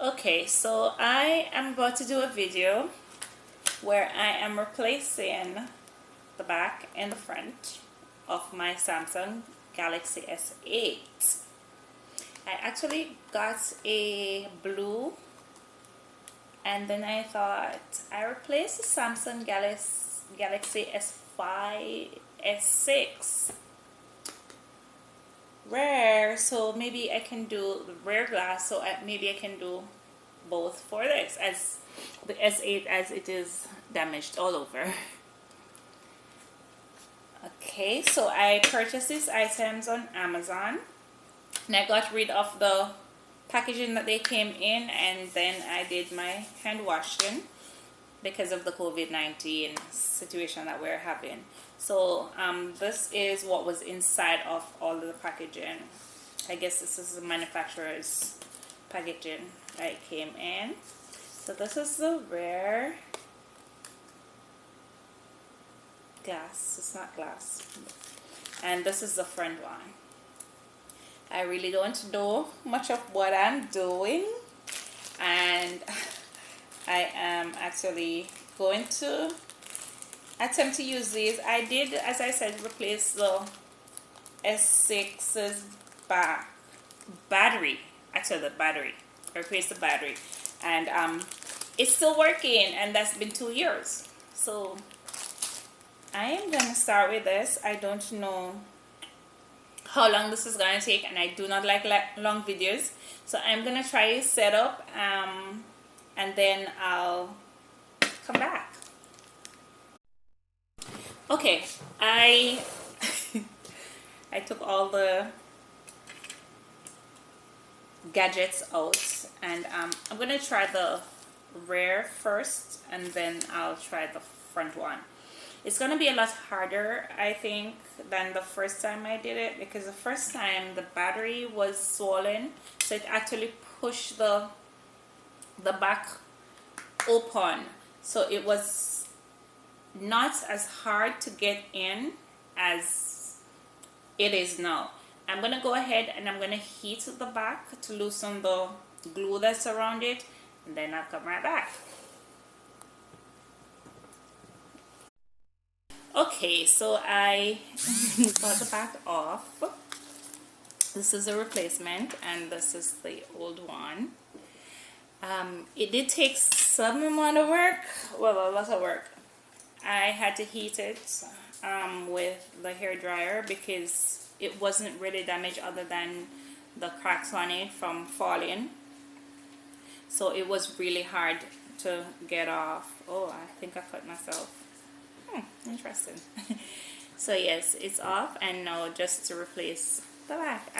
Okay, so I am about to do a video where I am replacing the back and the front of my Samsung Galaxy S8. I actually got a blue, and then I thought I replaced the Samsung Galaxy S5, S6 rare, so maybe I can do the rare glass, so maybe I can do both for this, as the S8 as it is damaged all over. Okay, so I purchased these items on Amazon and I got rid of the packaging that they came in, and then I did my hand washing because of the COVID-19 situation that we're having. So this is what was inside of all of the packaging. I guess this is the manufacturer's packaging that it came in. So this is the rare glass. It's not glass. And this is the front one. I really don't know much of what I'm doing, and I am actually going to attempt to use these. I did, as I said, replace the S6's battery. Actually, the battery. I replaced the battery, and it's still working, and that's been 2 years. So I am gonna start with this. I don't know how long this is gonna take, and I do not like long videos, so I'm gonna try setup, and then I'll come back. Okay, I I took all the gadgets out, and I'm gonna try the rear first, and then I'll try the front one. It's gonna be a lot harder, I think, than the first time I did it, because the first time the battery was swollen, so it actually pushed the back open, so it was not as hard to get in as it is now. I'm gonna go ahead and I'm gonna heat the back to loosen the glue that's around it, and then I'll come right back. Okay, so I got the back off. This is a replacement, and this is the old one. It did take some amount of work, well, a lot of work. I had to heat it with the hair dryer because it wasn't really damaged other than the cracks on it from falling. So it was really hard to get off. Oh, I think I cut myself. Interesting. So yes, it's off, and now just to replace the back.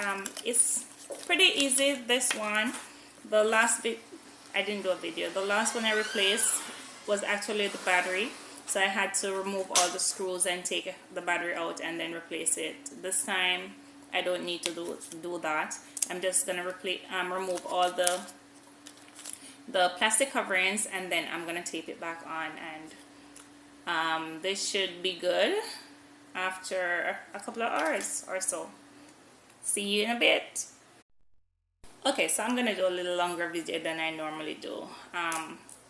It's pretty easy, this one. The last bit I didn't do a video. The last one I replaced was actually the battery, so I had to remove all the screws and take the battery out and then replace it. This time I don't need to do that. I'm just gonna remove all the plastic coverings, and then I'm gonna tape it back on, and this should be good after a couple of hours or so. See you in a bit. Okay, so I'm gonna do a little longer video than I normally do.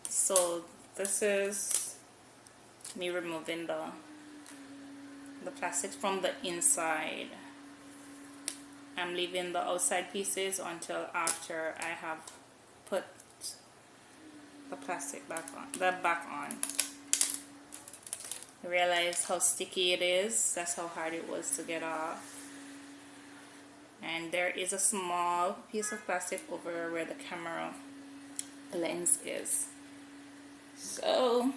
So this is me removing the plastic from the inside. I'm leaving the outside pieces until after I have put the plastic back on. I realize how sticky it is. That's how hard it was to get off. And there is a small piece of plastic over where the camera lens is. So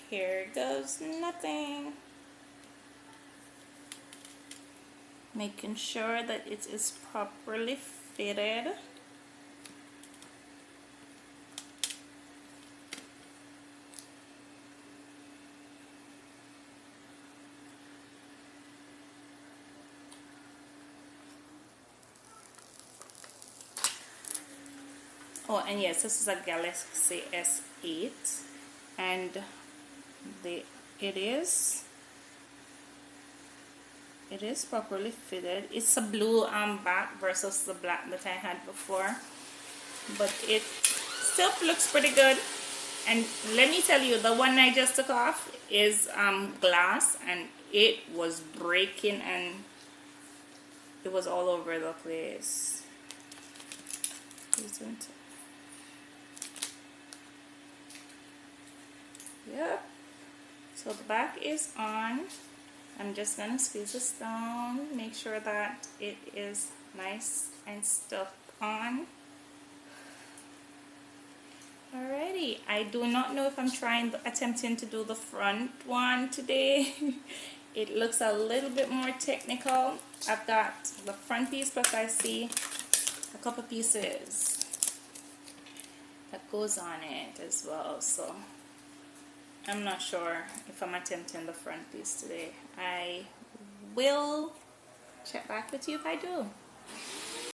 here goes nothing. Making sure that it is properly fitted. Oh, and yes, this is a Galaxy S8, and it is properly fitted. It's a blue back versus the black that I had before, but it still looks pretty good. And let me tell you, the one I just took off is glass, and it was breaking and it was all over the place. Isn't it? Yep. So the back is on. I'm just gonna squeeze this down, make sure that it is nice and stuck on. Alrighty, I do not know if I'm attempting to do the front one today. It looks a little bit more technical. I've got the front piece, plus I see a couple pieces that goes on it as well, so I'm not sure if I'm attempting the front piece today. I will check back with you if I do.